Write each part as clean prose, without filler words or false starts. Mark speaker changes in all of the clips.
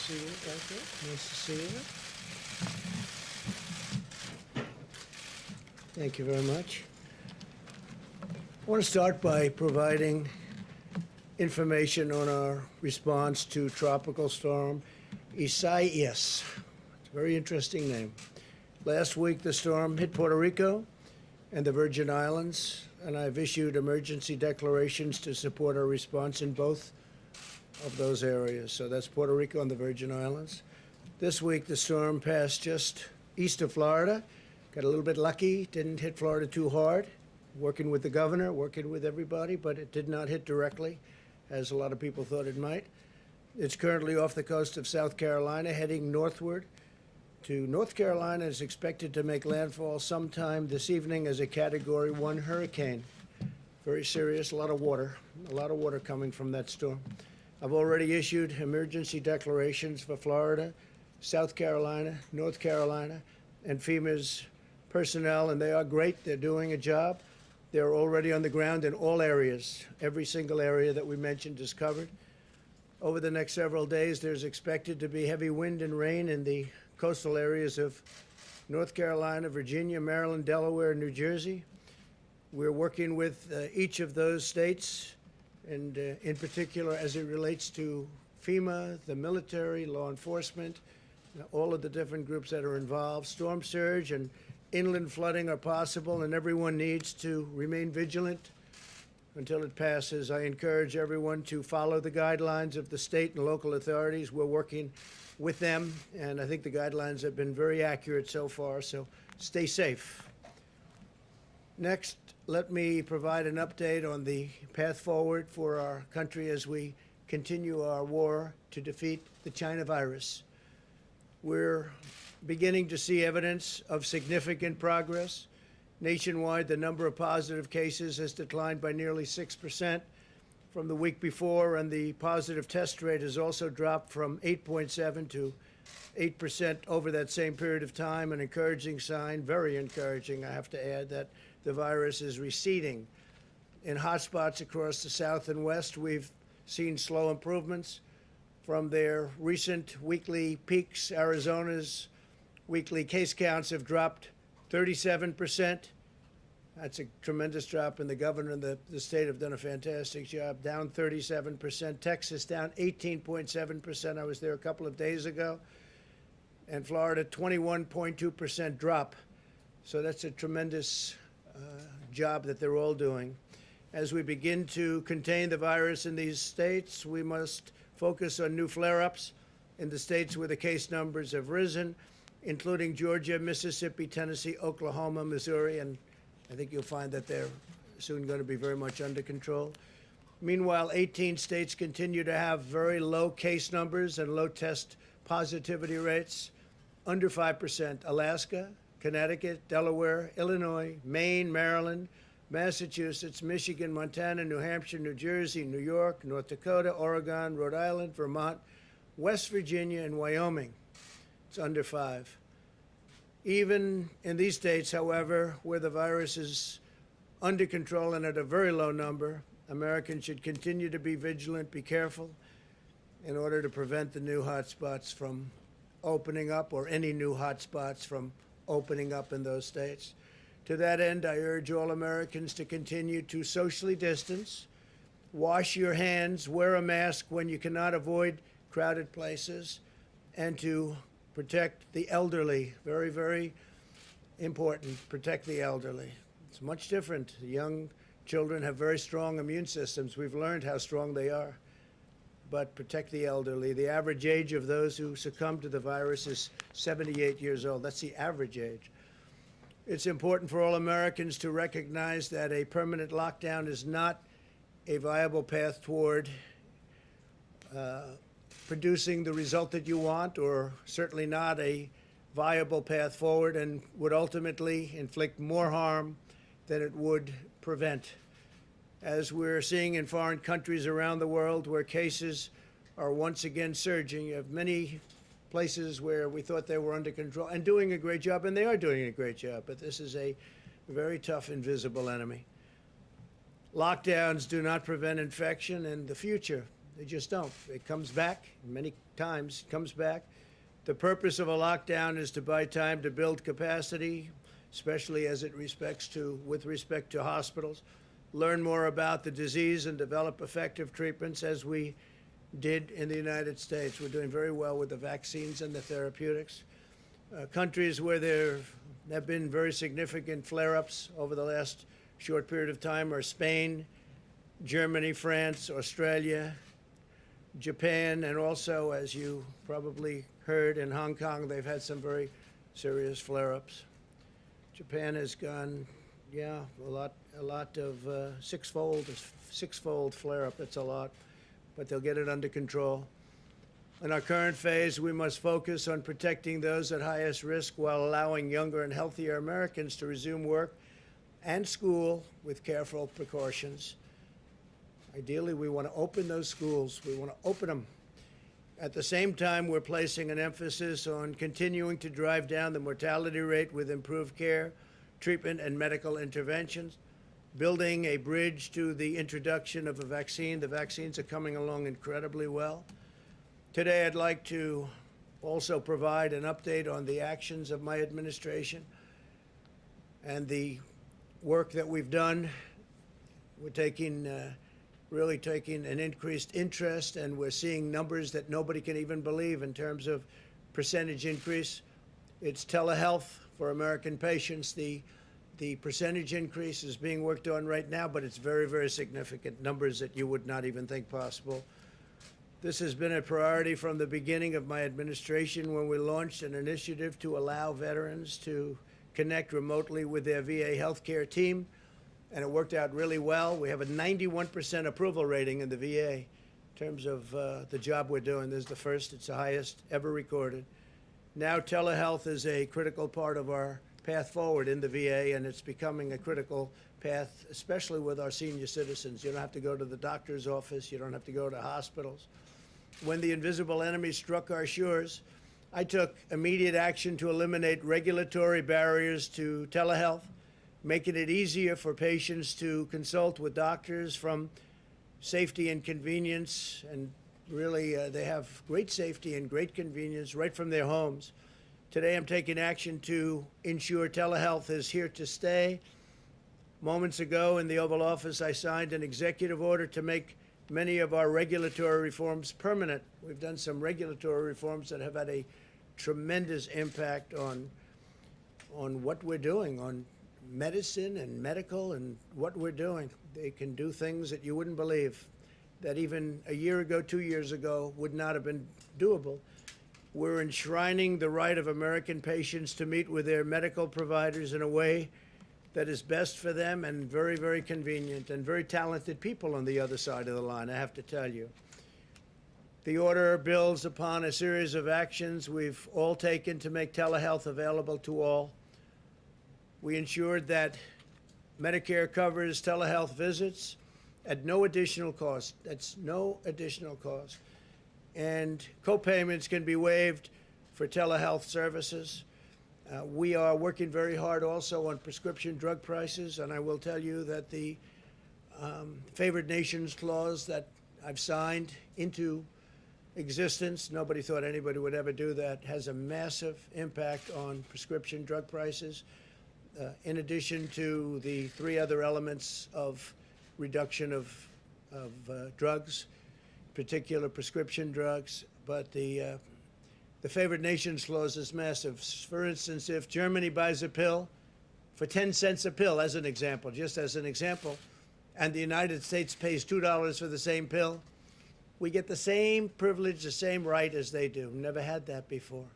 Speaker 1: see you back there. Nice to see you. Thank you very much. I want to start by providing information on our response to Tropical Storm Isaias. It's a very interesting name. Last week, the storm hit Puerto Rico and the Virgin Islands, and I've issued emergency declarations to support our response in both of those areas. So that's Puerto Rico and the Virgin Islands. This week, the storm passed just east of Florida. Got a little bit lucky, didn't hit Florida too hard. Working with the governor, working with everybody, but it did not hit directly, as a lot of people thought it might. It's currently off the coast of South Carolina, heading northward to North Carolina. Is expected to make landfall sometime this evening as a Category 1 hurricane. Very serious, a lot of water coming from that storm. I've already issued emergency declarations for Florida, South Carolina, North Carolina, and FEMA's personnel, and they are great. They're doing a job. They're already on the ground in all areas. Every single area that we mentioned is covered. Over the next several days, there's expected to be heavy wind and rain in the coastal areas of North Carolina, Virginia, Maryland, Delaware, and New Jersey. We're working with each of those states, and in particular as it relates to FEMA, the military, law enforcement, all of the different groups that are involved. Storm surge and inland flooding are possible, and everyone needs to remain vigilant until it passes. I encourage everyone to follow the guidelines of the state and local authorities. We're working with them, and I think the guidelines have been very accurate so far, so stay safe. Next, let me provide an update on the path forward for our country as we continue our war to defeat the China virus. We're beginning to see evidence of significant progress. Nationwide, the number of positive cases has declined by nearly 6% from the week before, and the positive test rate has also dropped from 8.7 to 8% over that same period of time. An encouraging sign, very encouraging, I have to add, that the virus is receding. In hotspots across the South and West, we've seen slow improvements from their recent weekly peaks. Arizona's weekly case counts have dropped 37%. That's a tremendous drop, and the governor and the state have done a fantastic job. Down 37%. Texas down 18.7%. I was there a couple of days ago. And Florida, 21.2% drop. So that's a tremendous job that they're all doing. As we begin to contain the virus in these states, we must focus on new flare-ups in the states where the case numbers have risen, including Georgia, Mississippi, Tennessee, Oklahoma, Missouri, and I think you'll find that they're soon going to be very much under control. Meanwhile, 18 states continue to have very low case numbers and low test positivity rates, under 5%. Alaska, Connecticut, Delaware, Illinois, Maine, Maryland, Massachusetts, Michigan, Montana, New Hampshire, New Jersey, New York, North Dakota, Oregon, Rhode Island, Vermont, West Virginia, and Wyoming. It's under 5. Even in these states, however, where the virus is under control and at a very low number, Americans should continue to be vigilant, be careful, in order to prevent the new hotspots from opening up, or any new hotspots from opening up in those states. To that end, I urge all Americans to continue to socially distance, wash your hands, wear a mask when you cannot avoid crowded places, and to protect the elderly. Very, very important. Protect the elderly. It's much different. Young children have very strong immune systems. We've learned how strong they are. But protect the elderly. The average age of those who succumb to the virus is 78 years old. That's the average age. It's important for all Americans to recognize that a permanent lockdown is not a viable path toward producing the result that you want, or certainly not a viable path forward, and would ultimately inflict more harm than it would prevent. As we're seeing in foreign countries around the world where cases are once again surging, you have many places where we thought they were under control and doing a great job, and they are doing a great job, but this is a very tough, invisible enemy. Lockdowns do not prevent infection in the future. They just don't. It comes back many times. It comes back. The purpose of a lockdown is to buy time to build capacity, especially with respect to hospitals, learn more about the disease and develop effective treatments as we did in the United States. We're doing very well with the vaccines and the therapeutics. Countries where there have been very significant flare-ups over the last short period of time are Spain, Germany, France, Australia, Japan, and also, as you probably heard, in Hong Kong, they've had some very serious flare-ups. Japan has gone, a lot of six-fold flare-up. That's a lot, but they'll get it under control. In our current phase, we must focus on protecting those at highest risk while allowing younger and healthier Americans to resume work and school with careful precautions. Ideally, we want to open those schools. We want to open them. At the same time, we're placing an emphasis on continuing to drive down the mortality rate with improved care, treatment, and medical interventions, building a bridge to the introduction of a vaccine. The vaccines are coming along incredibly well. Today, I'd like to also provide an update on the actions of my administration and the work that we've done. We're really taking an increased interest, and we're seeing numbers that nobody can even believe in terms of percentage increase. It's telehealth for American patients. The percentage increase is being worked on right now, but it's very, very significant, numbers that you would not even think possible. This has been a priority from the beginning of my administration when we launched an initiative to allow veterans to connect remotely with their VA healthcare team, and it worked out really well. We have a 91% approval rating in the VA in terms of the job we're doing. This is the first, it's the highest ever recorded. Now telehealth is a critical part of our path forward in the VA, and it's becoming a critical path, especially with our senior citizens. You don't have to go to the doctor's office. You don't have to go to hospitals. When the invisible enemy struck our shores, I took immediate action to eliminate regulatory barriers to telehealth, making it easier for patients to consult with doctors from safety and convenience. And really, they have great safety and great convenience right from their homes. Today, I'm taking action to ensure telehealth is here to stay. Moments ago in the Oval Office, I signed an executive order to make many of our regulatory reforms permanent. We've done some regulatory reforms that have had a tremendous impact on what we're doing, on medicine and medical and what we're doing. They can do things that you wouldn't believe, that even a year ago, 2 years ago, would not have been doable. We're enshrining the right of American patients to meet with their medical providers in a way that is best for them and very, very convenient, and very talented people on the other side of the line, I have to tell you. The order builds upon a series of actions we've all taken to make telehealth available to all. We ensured that Medicare covers telehealth visits at no additional cost. That's no additional cost. And co-payments can be waived for telehealth services. We are working very hard also on prescription drug prices, and I will tell you that the favored nations clause that I've signed into existence, nobody thought anybody would ever do that, has a massive impact on prescription drug prices, in addition to the 3 other elements of reduction of drugs, particular prescription drugs. But the favored nations clause is massive. For instance, if Germany buys a pill for 10 cents a pill, as an example, just as an example, and the United States pays $2 for the same pill, we get the same privilege, the same right as they do. Never had that before.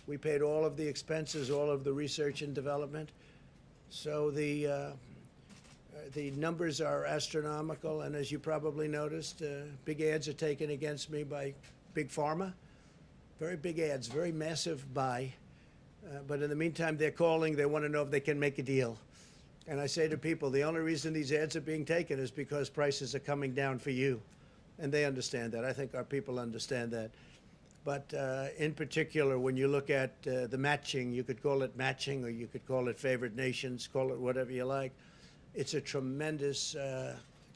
Speaker 1: We paid all of the expenses, all of the research and development. So the numbers are astronomical, and as you probably noticed, big ads are taken against me by Big Pharma. Very big ads, very massive buy. But in the meantime, they're calling. They want to know if they can make a deal. And I say to people, the only reason these ads are being taken is because prices are coming down for you. And they understand that. I think our people understand that. But in particular, when you look at the matching, you could call it matching, or you could call it favored nations, call it whatever you like. It's a tremendous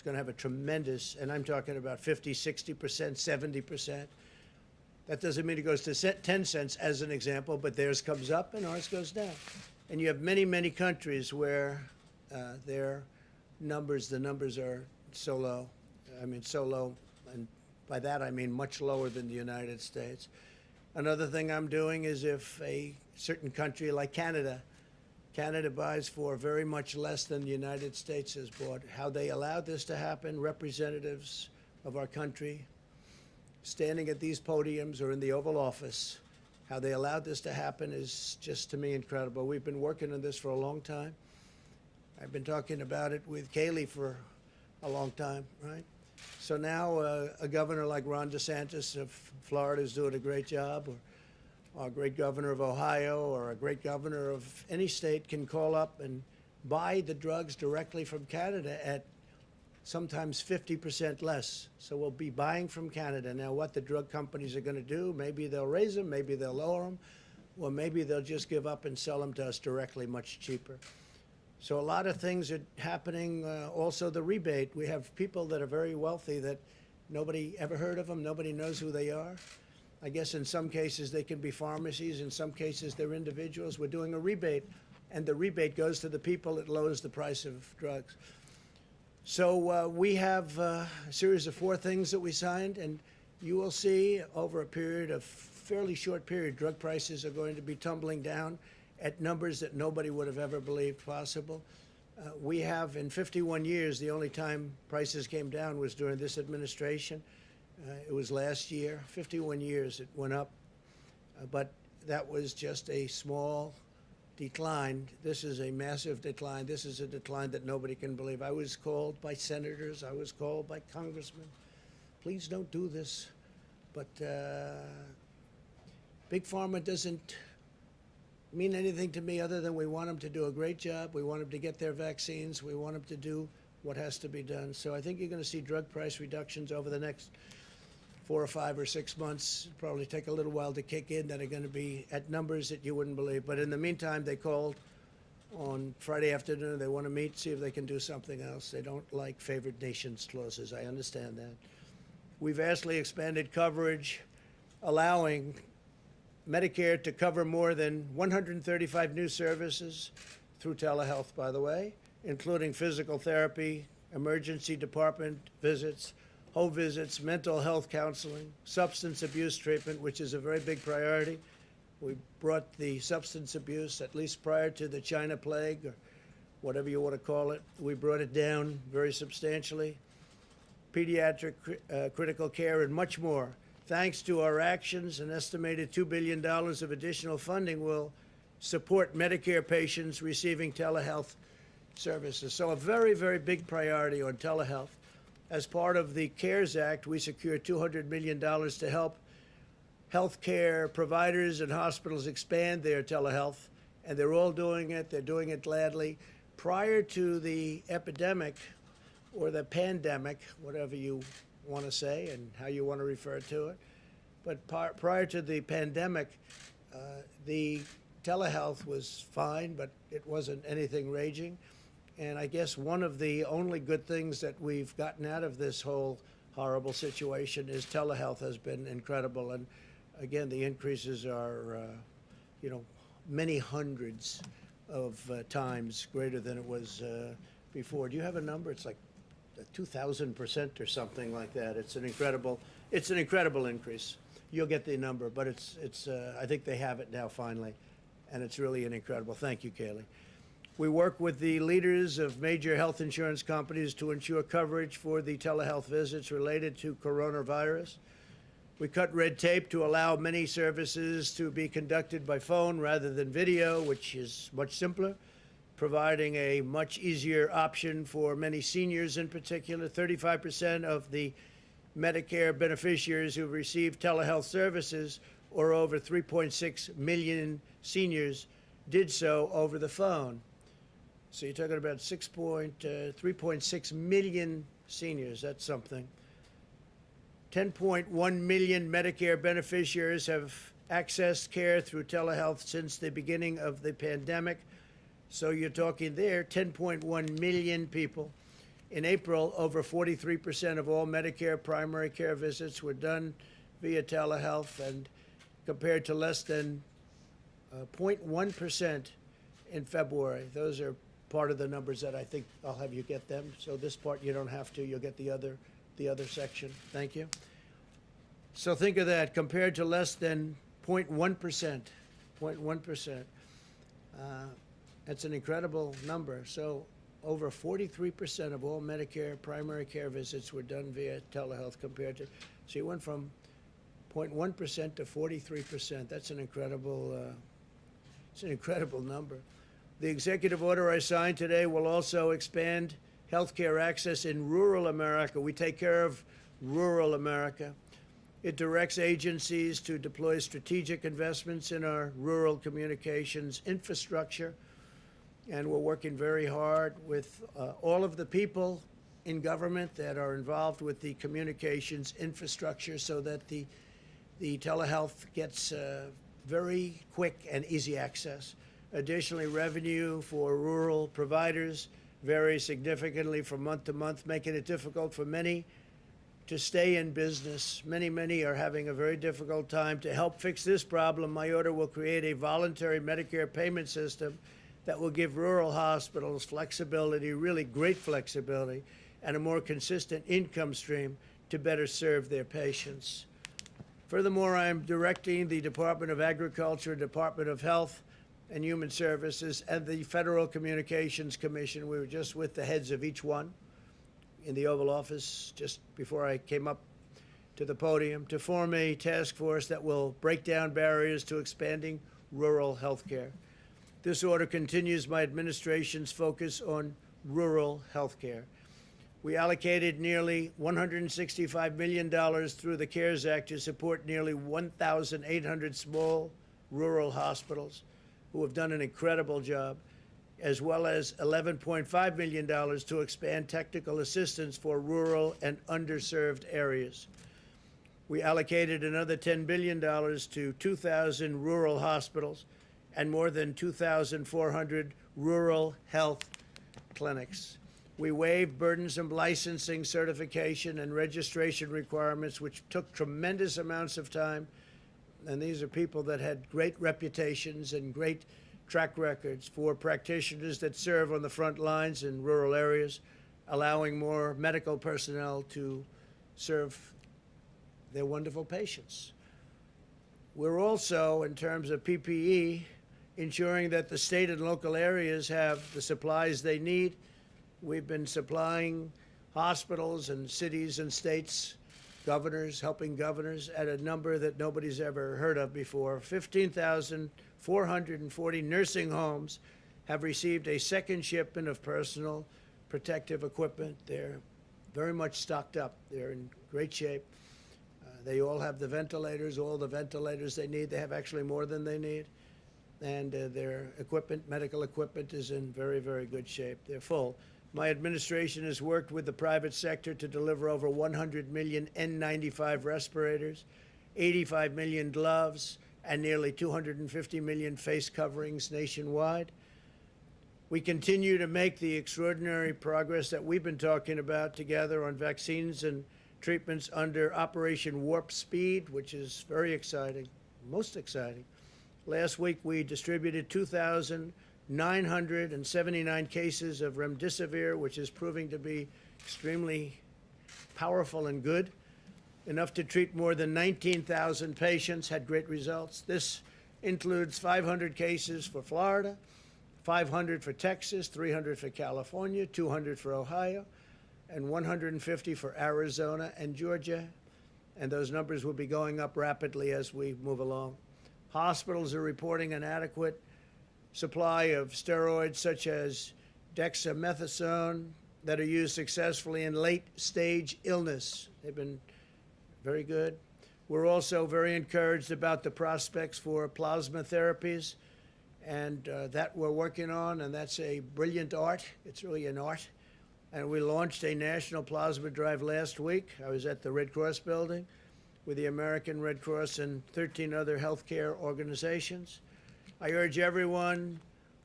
Speaker 1: going to have a tremendous, and I'm talking about 50, 60%, 70%. That doesn't mean it goes to 10 cents as an example, but theirs comes up and ours goes down. And you have many, many countries where the numbers are so low. I mean, so low, and by that I mean much lower than the United States. Another thing I'm doing is if a certain country like Canada buys for very much less than the United States has bought, how they allowed this to happen, representatives of our country standing at these podiums or in the Oval Office, how they allowed this to happen is just, to me, incredible. We've been working on this for a long time. I've been talking about it with Kayleigh for a long time, right? So now a governor like Ron DeSantis of Florida is doing a great job, or a great governor of Ohio, or a great governor of any state can call up and buy the drugs directly from Canada at sometimes 50% less. So we'll be buying from Canada. Now, what the drug companies are going to do, maybe they'll raise them, maybe they'll lower them, or maybe they'll just give up and sell them to us directly much cheaper. So a lot of things are happening. Also, the rebate. We have people that are very wealthy that nobody ever heard of them. Nobody knows who they are. I guess in some cases they can be pharmacies. In some cases they're individuals. We're doing a rebate, and the rebate goes to the people. It lowers the price of drugs. So we have a series of 4 things that we signed, and you will see over a period of fairly short period, drug prices are going to be tumbling down at numbers that nobody would have ever believed possible. We have, in 51 years, the only time prices came down was during this administration. It was last year. 51 years it went up, but that was just a small decline. This is a massive decline. This is a decline that nobody can believe. I was called by senators. I was called by congressmen. Please don't do this. But Big Pharma doesn't mean anything to me other than we want them to do a great job. We want them to get their vaccines. We want them to do what has to be done. So I think you're going to see drug price reductions over the next 4 or 5 or 6 months. It'll probably take a little while to kick in, that are going to be at numbers that you wouldn't believe. But in the meantime, they called on Friday afternoon. They want to meet, see if they can do something else. They don't like favored nations clauses. I understand that. We've vastly expanded coverage, allowing Medicare to cover more than 135 new services through telehealth, by the way, including physical therapy, emergency department visits, home visits, mental health counseling, substance abuse treatment, which is a very big priority. We brought the substance abuse, at least prior to the China plague, or whatever you want to call it, we brought it down very substantially. Pediatric critical care and much more. Thanks to our actions, an estimated $2 billion of additional funding will support Medicare patients receiving telehealth services. So a very, very big priority on telehealth. As part of the CARES Act, we secured $200 million to help healthcare providers and hospitals expand their telehealth, and they're all doing it. They're doing it gladly. Prior to the epidemic or the pandemic, whatever you want to say and how you want to refer to it, but prior to the pandemic, the telehealth was fine, but it wasn't anything raging. And I guess one of the only good things that we've gotten out of this whole horrible situation is telehealth has been incredible. And again, the increases are, many hundreds of times greater than it was before. Do you have a number? It's like 2,000% or something like that. It's an incredible increase. You'll get the number, but it's I think they have it now finally, and it's really an incredible. Thank you, Kayleigh. We work with the leaders of major health insurance companies to ensure coverage for the telehealth visits related to coronavirus. We cut red tape to allow many services to be conducted by phone rather than video, which is much simpler, providing a much easier option for many seniors in particular. 35% of the Medicare beneficiaries who receive telehealth services, or over 3.6 million seniors, did so over the phone. So you're talking about 3.6 million seniors. That's something. 10.1 million Medicare beneficiaries have accessed care through telehealth since the beginning of the pandemic. So you're talking there, 10.1 million people. In April, over 43% of all Medicare primary care visits were done via telehealth, and compared to less than 0.1% in February. Those are part of the numbers that I think I'll have you get them. So this part you don't have to. You'll get the other section. Thank you. So think of that, compared to less than 0.1%. 0.1%. That's an incredible number. So over 43% of all Medicare primary care visits were done via telehealth compared to, so you went from 0.1% to 43%. That's an incredible, it's an incredible number. The executive order I signed today will also expand healthcare access in rural America. We take care of rural America. It directs agencies to deploy strategic investments in our rural communications infrastructure. And we're working very hard with all of the people in government that are involved with the communications infrastructure so that the telehealth gets very quick and easy access. Additionally, revenue for rural providers varies significantly from month to month, making it difficult for many to stay in business. Many are having a very difficult time. To help fix this problem, my order will create a voluntary Medicare payment system that will give rural hospitals flexibility, really great flexibility, and a more consistent income stream to better serve their patients. Furthermore, I am directing the Department of Agriculture, Department of Health and Human Services, and the Federal Communications Commission. We were just with the heads of each one in the Oval Office just before I came up to the podium to form a task force that will break down barriers to expanding rural health care. This order continues my administration's focus on rural health care. We allocated nearly $165 million through the CARES Act to support nearly 1,800 small rural hospitals who have done an incredible job, as well as $11.5 million to expand technical assistance for rural and underserved areas. We allocated another $10 billion to 2,000 rural hospitals and more than 2,400 rural health clinics. We waived burdensome licensing, certification, and registration requirements, which took tremendous amounts of time. And these are people that had great reputations and great track records for practitioners that serve on the front lines in rural areas, allowing more medical personnel to serve their wonderful patients. We're also, in terms of PPE, ensuring that the state and local areas have the supplies they need. We've been supplying hospitals and cities and states, governors, helping governors at a number that nobody's ever heard of before. 15,440 nursing homes have received a second shipment of personal protective equipment. They're very much stocked up. They're in great shape. They all have the ventilators, all the ventilators they need. They have actually more than they need. And their equipment, medical equipment, is in very, very good shape. They're full. My administration has worked with the private sector to deliver over 100 million N95 respirators, 85 million gloves, and nearly 250 million face coverings nationwide. We continue to make the extraordinary progress that we've been talking about together on vaccines and treatments under Operation Warp Speed, which is very exciting, most exciting. Last week, we distributed 2,979 cases of remdesivir, which is proving to be extremely powerful and good, enough to treat more than 19,000 patients, had great results. This includes 500 cases for Florida, 500 for Texas, 300 for California, 200 for Ohio, and 150 for Arizona and Georgia. And those numbers will be going up rapidly as we move along. Hospitals are reporting an adequate supply of steroids such as dexamethasone that are used successfully in late-stage illness. They've been very good. We're also very encouraged about the prospects for plasma therapies, and that we're working on, and that's a brilliant art. It's really an art. And we launched a national plasma drive last week. I was at the Red Cross building with the American Red Cross and 13 other healthcare organizations. I urge everyone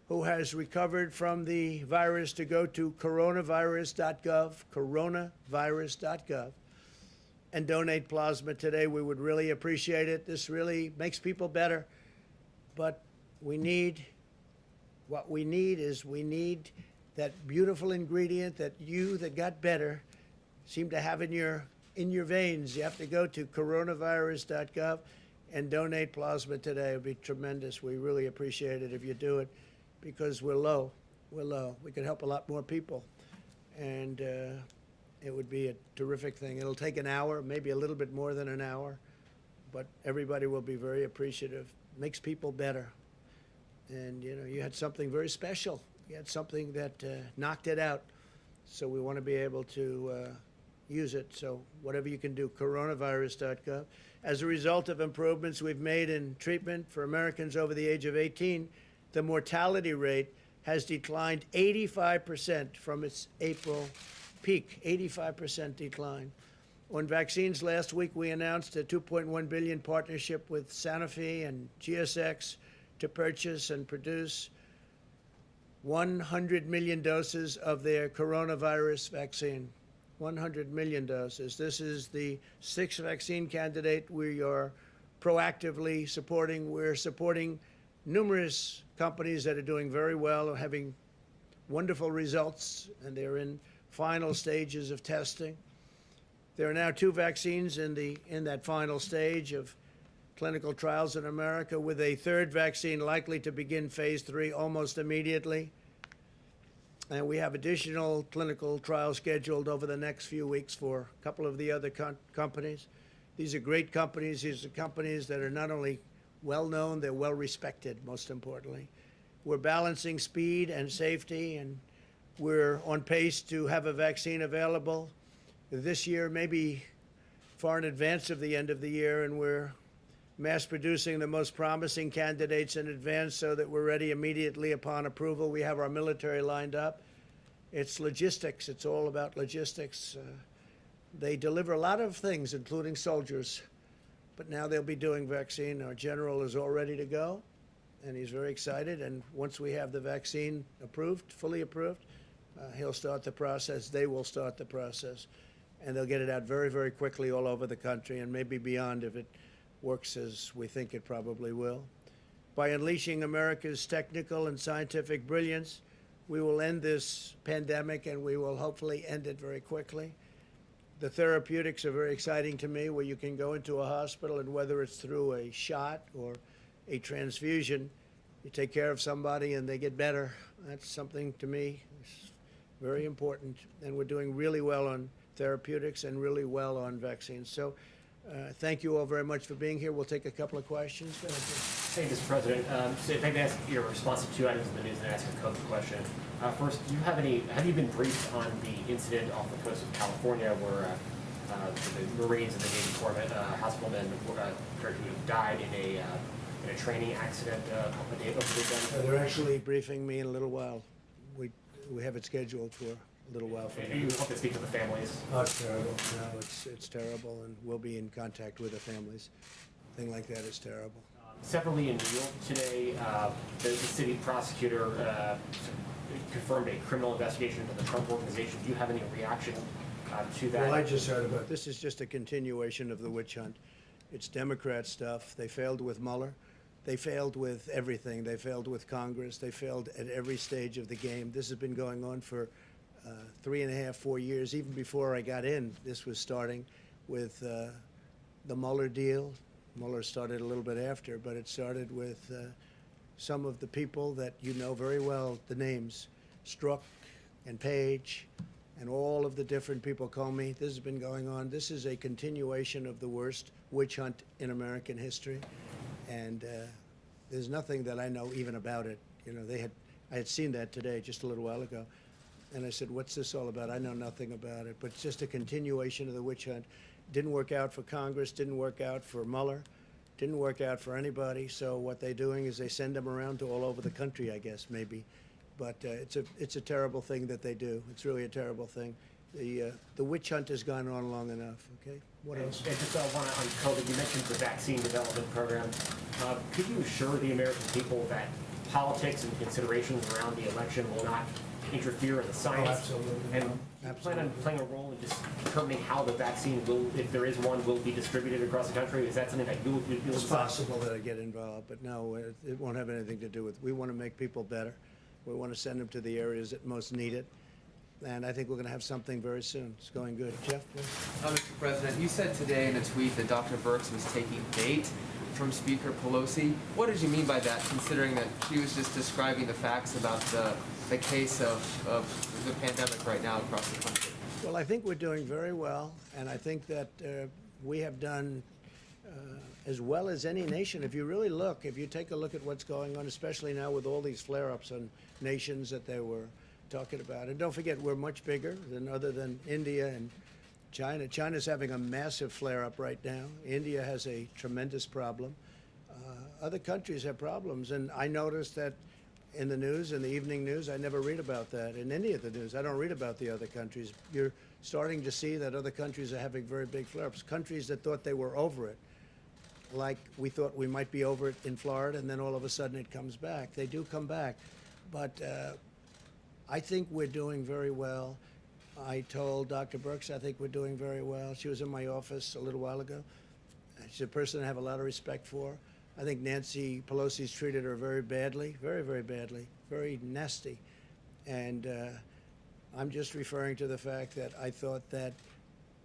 Speaker 1: who has recovered from the virus to go to coronavirus.gov, coronavirus.gov, and donate plasma today. We would really appreciate it. This really makes people better. But we need that beautiful ingredient that you that got better seem to have in your veins. You have to go to coronavirus.gov and donate plasma today. It would be tremendous. We really appreciate it if you do it, because we're low. We're low. We could help a lot more people. And it would be a terrific thing. It'll take an hour, maybe a little bit more than an hour, but everybody will be very appreciative. Makes people better. And, you know, you had something very special. You had something that knocked it out. So we want to be able to use it. So whatever you can do, coronavirus.gov. As a result of improvements we've made in treatment for Americans over the age of 18, the mortality rate has declined 85% from its April peak, 85% decline. On vaccines, last week we announced a $2.1 billion partnership with Sanofi and GSX to purchase and produce 100 million doses of their coronavirus vaccine. 100 million doses. This is the sixth vaccine candidate we are proactively supporting. We're supporting numerous companies that are doing very well, are having wonderful results, and they're in final stages of testing. There are now 2 vaccines in that final stage of clinical trials in America, with a third vaccine likely to begin phase 3 almost immediately. And we have additional clinical trials scheduled over the next few weeks for a couple of the other companies. These are great companies. These are companies that are not only well-known, they're well-respected, most importantly. We're balancing speed and safety, and we're on pace to have a vaccine available this year, maybe far in advance of the end of the year, and we're mass producing the most promising candidates in advance so that we're ready immediately upon approval. We have our military lined up. It's logistics. It's all about logistics. They deliver a lot of things, including soldiers, but now they'll be doing vaccine. Our general is all ready to go, and he's very excited. And once we have the vaccine approved, fully approved, he'll start the process. They will start the process, and they'll get it out very, very quickly all over the country, and maybe beyond if it works as we think it probably will. By unleashing America's technical and scientific brilliance, we will end this pandemic, and we will hopefully end it very quickly. The therapeutics are very exciting to me, where you can go into a hospital, and whether it's through a shot or a transfusion, you take care of somebody and they get better. That's something to me is very important, and we're doing really well on therapeutics and really well on vaccines. So thank you all very much for being here. We'll take a couple of questions.
Speaker 2: Thank you, Mr. President. So if I can ask your response to 2 items in the news and ask a COVID question. First, have you been briefed on the incident off the coast of California where the Marines and the Navy Corps hospitalmen who died in a training accident over the weekend?
Speaker 1: They're actually briefing me in a little while. We have it scheduled for a little while from now.
Speaker 2: You hope to speak to the families?
Speaker 1: Oh, it's terrible. No, it's terrible, and we'll be in contact with the families. A thing like that is terrible.
Speaker 2: Separately in New York today, the city prosecutor confirmed a criminal investigation into the Trump Organization. Do you have any reaction to that?
Speaker 1: Well, I just heard about this. Is just a continuation of the witch hunt. It's Democrat stuff. They failed with Mueller. They failed with everything. They failed with Congress. They failed at every stage of the game. This has been going on for 3.5, 4 years. Even before I got in, this was starting with the Mueller deal. Mueller started a little bit after, but it started with some of the people that you know very well, the names, Strzok and Page, and all of the different people call me. This has been going on. This is a continuation of the worst witch hunt in American history, and there's nothing that I know even about it. You know, I had seen that today, just a little while ago, and I said, "What's this all about?" I know nothing about it, but it's just a continuation of the witch hunt. Didn't work out for Congress, didn't work out for Mueller, didn't work out for anybody. So what they're doing is they send them around to all over the country, I guess, maybe. But it's a terrible thing that they do. It's really a terrible thing. The witch hunt has gone on long enough. Okay. What else?
Speaker 2: And just one on COVID. You mentioned the vaccine development program. Could you assure the American people that politics and considerations around the election will not interfere in the science?
Speaker 1: absolutely.
Speaker 2: And do you plan on playing a role in just determining how the vaccine will, if there is one, will be distributed across the country? Is that something that you'll
Speaker 1: It's
Speaker 2: decide?
Speaker 1: possible that I get involved, but no, it won't have anything to do with, we want to make people better. We want to send them to the areas that most need it. And I think we're going to have something very soon. It's going good. Jeff, please.
Speaker 3: Mr. President, you said today in a tweet that Dr. Birx was taking bait from Speaker Pelosi. What did you mean by that, considering that she was just describing the facts about the case of the pandemic right now across the country?
Speaker 1: Well, I think we're doing very well, and I think that we have done as well as any nation. If you really look, if you take a look at what's going on, especially now with all these flare-ups on nations that they were talking about. And don't forget, we're much bigger other than India and China. China's having a massive flare-up right now. India has a tremendous problem. Other countries have problems, and I noticed that in the news, in the evening news, I never read about that. In any of the news, I don't read about the other countries. You're starting to see that other countries are having very big flare-ups. Countries that thought they were over it, like we thought we might be over it in Florida, and then all of a sudden it comes back. They do come back, but I think we're doing very well. I told Dr. Birx I think we're doing very well. She was in my office a little while ago. She's a person I have a lot of respect for. I think Nancy Pelosi's treated her very badly, very, very badly, very nasty. And I'm just referring to the fact that I thought that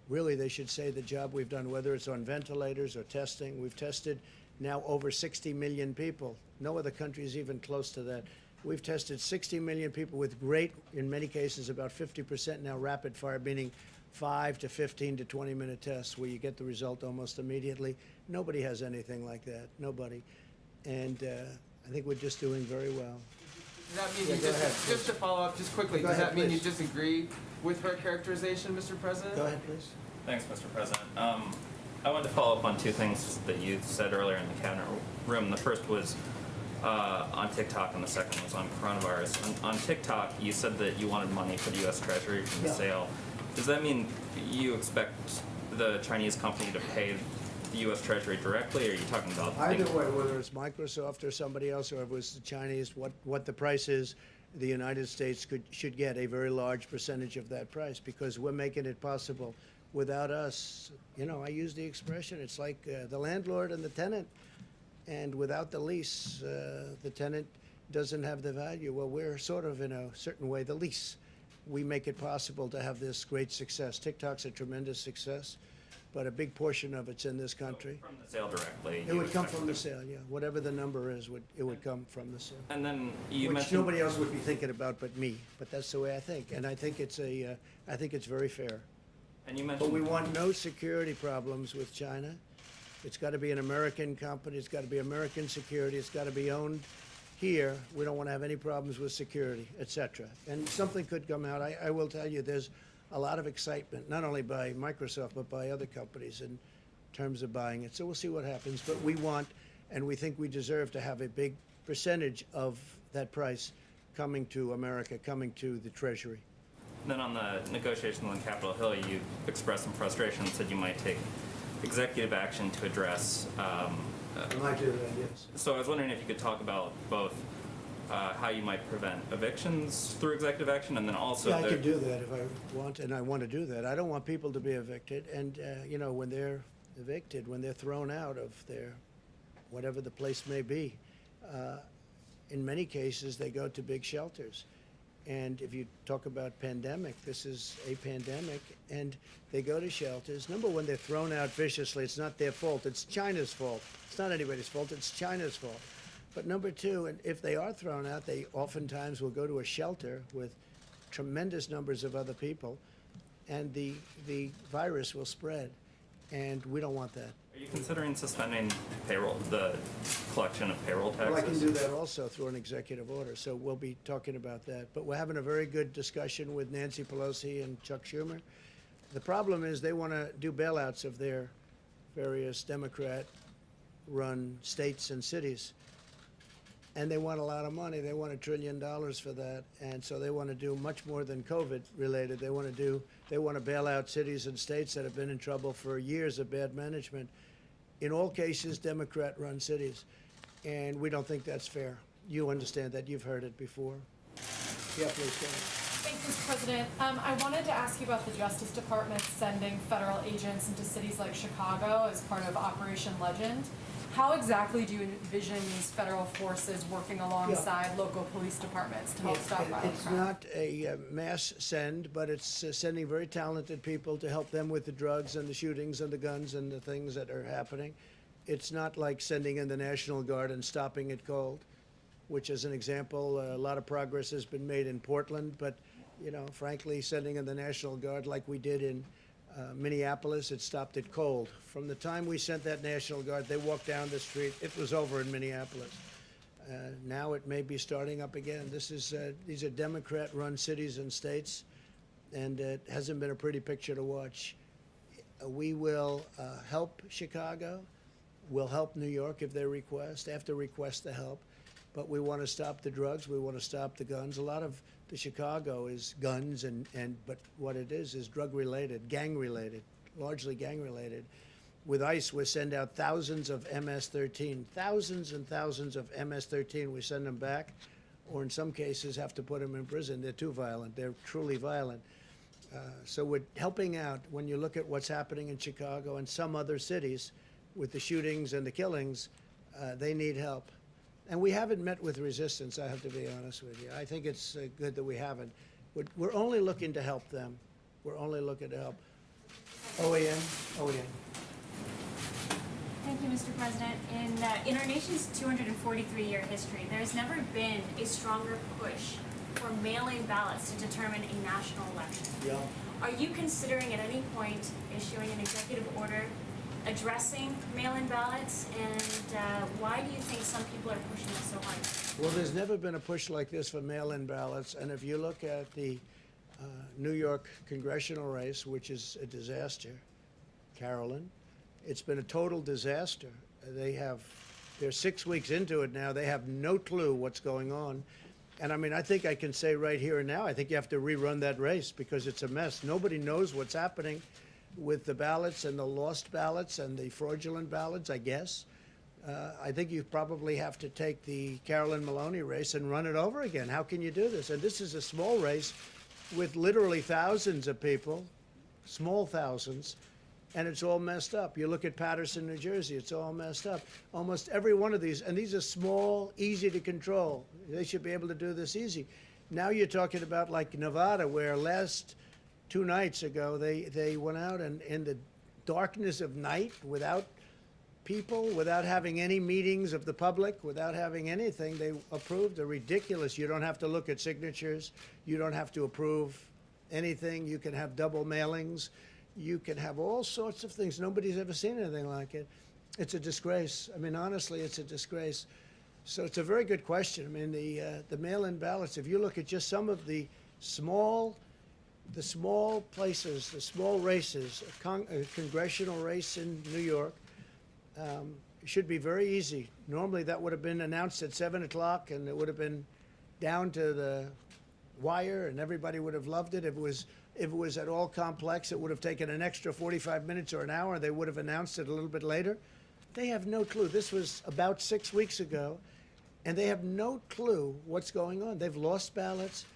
Speaker 1: really they should say the job we've done, whether it's on ventilators or testing. We've tested now over 60 million people. No other country is even close to that. We've tested 60 million people with great, in many cases, about 50% now rapid fire, meaning 5 to 15 to 20-minute tests where you get the result almost immediately. Nobody has anything like that, nobody. And I think we're just doing very well.
Speaker 3: Does that mean
Speaker 1: Yeah,
Speaker 3: you
Speaker 1: go ahead,
Speaker 3: just to follow up just quickly,
Speaker 1: Go
Speaker 3: does
Speaker 1: ahead,
Speaker 3: that mean
Speaker 1: please.
Speaker 3: you disagree with her characterization, Mr. President?
Speaker 1: Go ahead, please.
Speaker 4: Thanks, Mr. President. I wanted to follow up on two things that you said earlier in the cabinet room. The first was on TikTok, and the second was on coronavirus. On TikTok, you said that you wanted money for the U.S. Treasury from the
Speaker 1: Yeah.
Speaker 4: sale. Does that mean you expect the Chinese company to pay the U.S. Treasury directly, or are you talking about?
Speaker 1: Either way, whether it's Microsoft or somebody else, or if it was the Chinese, what the price is, the United States should get a very large percentage of that price because we're making it possible. Without us, you know, I use the expression, it's like the landlord and the tenant. And without the lease, the tenant doesn't have the value. Well, we're sort of, in a certain way, the lease. We make it possible to have this great success. TikTok's a tremendous success, but a big portion of it's in this country.
Speaker 4: From the sale directly.
Speaker 1: It would come from the sale, yeah. Whatever the number is, it would come from the sale.
Speaker 4: And then you
Speaker 1: Which
Speaker 4: mentioned
Speaker 1: nobody else would be thinking about but me. But that's the way I think, and I think it's very fair.
Speaker 4: And you
Speaker 1: But
Speaker 4: mentioned
Speaker 1: we want no security problems with China. It's got to be an American company. It's got to be American security. It's got to be owned here. We don't want to have any problems with security, et cetera. And something could come out. I will tell you, there's a lot of excitement, not only by Microsoft, but by other companies in terms of buying it. So we'll see what happens. But we want, and we think we deserve to have a big percentage of that price coming to America, coming to the Treasury.
Speaker 4: then on the negotiations on Capitol Hill, you expressed some frustration and said you might take executive action to address.
Speaker 1: I might do that, yes.
Speaker 4: So I was wondering if you could talk about both how you might prevent evictions through executive action, and then also
Speaker 1: Yeah, I could do that if I want, and I want to do that. I don't want people to be evicted, and you know, when they're evicted, when they're thrown out of their, whatever the place may be, in many cases, they go to big shelters. And if you talk about pandemic, this is a pandemic, and they go to shelters. Number one, they're thrown out viciously. It's not their fault. It's China's fault. It's not anybody's fault. It's China's fault. But number two, and if they are thrown out, they oftentimes will go to a shelter with tremendous numbers of other people, and the virus will spread. And we don't want that.
Speaker 4: Are you considering suspending payroll, the collection of payroll taxes?
Speaker 1: Well, I can do that also through an executive order, so we'll be talking about that. But we're having a very good discussion with Nancy Pelosi and Chuck Schumer. The problem is they want to do bailouts of their various Democrat-run states and cities. And they want a lot of money. They want $1 trillion for that. And so they want to do much more than COVID-related. They want to bail out cities and states that have been in trouble for years of bad management. In all cases, Democrat-run cities. And we don't think that's fair. you understand that. You've heard it before. Yeah, please go ahead.
Speaker 5: Thanks, Mr. President. I wanted to ask you about the Justice Department sending federal agents into cities like Chicago as part of Operation Legend. How exactly do you envision these federal forces working alongside local police departments to help stop violent
Speaker 1: It's
Speaker 5: crime?
Speaker 1: not a mass send, but it's sending very talented people to help them with the drugs and the shootings and the guns and the things that are happening. It's not like sending in the National Guard and stopping it cold, which is an example. A lot of progress has been made in Portland, but, you know, frankly, sending in the National Guard like we did in Minneapolis, it stopped it cold. From the time we sent that National Guard, they walked down the street, it was over in Minneapolis. Now it may be starting up again. These are Democrat-run cities and states, and it hasn't been a pretty picture to watch. We will help Chicago. We'll help New York if they request, after request the help. But we want to stop the drugs. We want to stop the guns. A lot of the Chicago is guns, but what it is drug-related, gang-related, largely gang-related. With ICE, we send out thousands of MS-13, thousands and thousands of MS-13. We send them back, or in some cases have to put them in prison. They're too violent. They're truly violent. So we're helping out when you look at what's happening in Chicago and some other cities with the shootings and the killings. They need help. And we haven't met with resistance, I have to be honest with you. I think it's good that we haven't. We're only looking to help them. We're only looking to help. OEM? OEM.
Speaker 6: Thank you, Mr. President. In our nation's 243-year history, there has never been a stronger push for mail-in ballots to determine a national election.
Speaker 1: Yeah.
Speaker 6: Are you considering at any point issuing an executive order addressing mail-in ballots, and why do you think some people are pushing it so hard?
Speaker 1: Well, there's never been a push like this for mail-in ballots, and if you look at the New York congressional race, which is a disaster, Carolyn, it's been a total disaster. They're 6 weeks into it now. They have no clue what's going on. And I mean, I think I can say right here and now, I think you have to rerun that race because it's a mess. Nobody knows what's happening with the ballots and the lost ballots and the fraudulent ballots, I guess. I think you probably have to take the Carolyn Maloney race and run it over again. How can you do this? And this is a small race with literally thousands of people, small thousands, and it's all messed up. You look at Paterson, New Jersey, it's all messed up. Almost every one of these, and these are small, easy to control. They should be able to do this easy. Now you're talking about like Nevada, where last 2 nights ago, they went out and in the darkness of night, without people, without having any meetings of the public, without having anything, they approved a ridiculous, you don't have to look at signatures, you don't have to approve anything, you can have double mailings, you can have all sorts of things. Nobody's ever seen anything like it. It's a disgrace. I mean, honestly, it's a disgrace. So it's a very good question. I mean, the mail-in ballots, if you look at just some of the small places, the small races, a congressional race in New York, should be very easy. Normally that would have been announced at 7 o'clock and it would have been down to the wire and everybody would have loved it. If it was at all complex, it would have taken an extra 45 minutes or an hour. They would have announced it a little bit later. They have no clue. This was about 6 weeks ago, and they have no clue what's going on. They've lost ballots.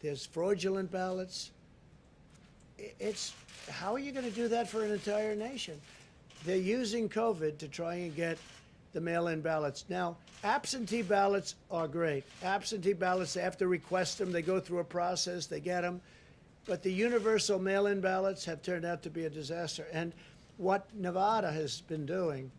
Speaker 1: There's fraudulent ballots. How are you going to do that for an entire nation? They're using COVID to try and get the mail-in ballots. Now, absentee ballots are great. Absentee ballots, they have to request them. They go through a process. They get them. But the universal mail-in ballots have turned out to be a disaster. And what Nevada has been doing,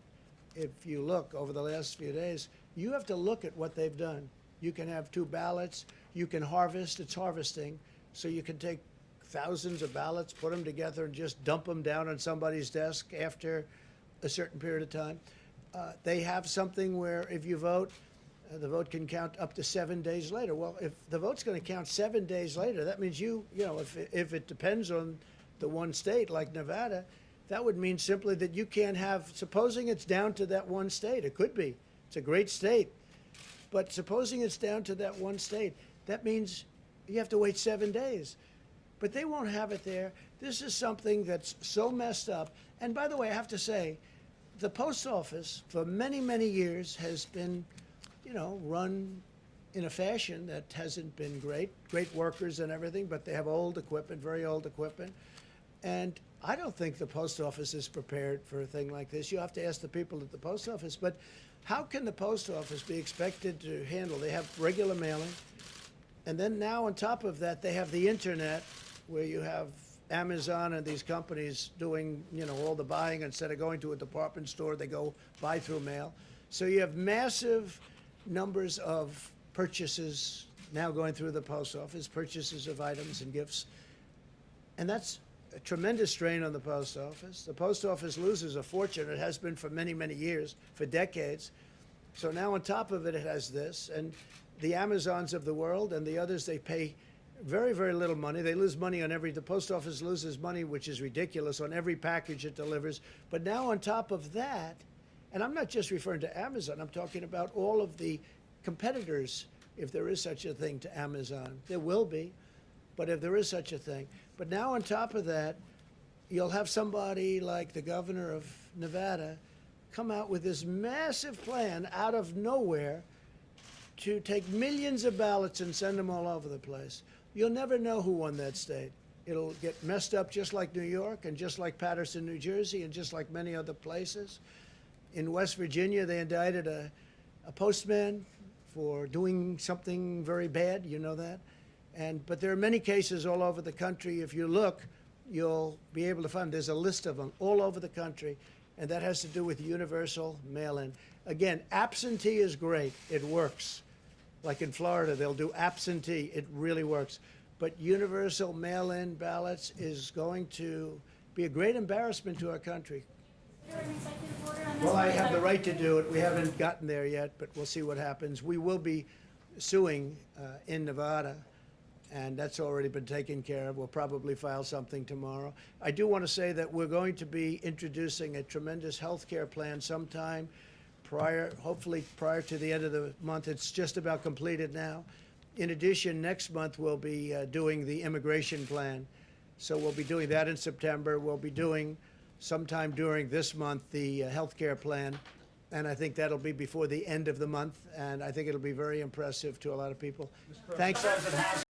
Speaker 1: if you look over the last few days, you have to look at what they've done. You can have 2 ballots. You can harvest. It's harvesting. So you can take thousands of ballots, put them together, and just dump them down on somebody's desk after a certain period of time. They have something where if you vote, the vote can count up to 7 days later. Well, if the vote's going to count 7 days later, that means if it depends on the one state like Nevada, that would mean simply that you can't have, supposing it's down to that one state, it could be, it's a great state, but supposing it's down to that one state, that means you have to wait 7 days. But they won't have it there. This is something that's so messed up. And by the way, I have to say, the post office for many, many years has been, run in a fashion that hasn't been great. Great workers and everything, but they have old equipment, very old equipment. And I don't think the post office is prepared for a thing like this. You have to ask the people at the post office. But how can the post office be expected to handle? They have regular mailing, and then now on top of that, they have the internet, where you have Amazon and these companies doing, all the buying. Instead of going to a department store, they go buy through mail. So you have massive numbers of purchases now going through the post office, purchases of items and gifts. And that's a tremendous strain on the post office. The post office loses a fortune. It has been for many, many years, for decades. So now on top of it, it has this. And the Amazons of the world and the others, they pay very, very little money. They lose money on the post office loses money, which is ridiculous, on every package it delivers. But now on top of that, and I'm not just referring to Amazon, I'm talking about all of the competitors, if there is such a thing to Amazon. There will be, but if there is such a thing. But now on top of that, you'll have somebody like the governor of Nevada come out with this massive plan out of nowhere to take millions of ballots and send them all over the place. You'll never know who won that state. It'll get messed up just like New York and just like Paterson, New Jersey, and just like many other places. In West Virginia, they indicted a postman for doing something very bad, you know that? But there are many cases all over the country. If you look, you'll be able to find, there's a list of them all over the country, and that has to do with universal mail-in. Again, absentee is great. It works. Like in Florida, they'll do absentee. It really works. But universal mail-in ballots is going to be a great embarrassment to our country.
Speaker 6: Is there an executive order on this?
Speaker 1: Well, I have the right to do it. We haven't gotten there yet, but we'll see what happens. We will be suing in Nevada, and that's already been taken care of. We'll probably file something tomorrow. I do want to say that we're going to be introducing a tremendous health care plan sometime hopefully prior to the end of the month. It's just about completed now. In addition, next month we'll be doing the immigration plan. So we'll be doing that in September. We'll be doing sometime during this month the health care plan. And I think that'll be before the end of the month. And I think it'll be very impressive to a lot of people. Thanks.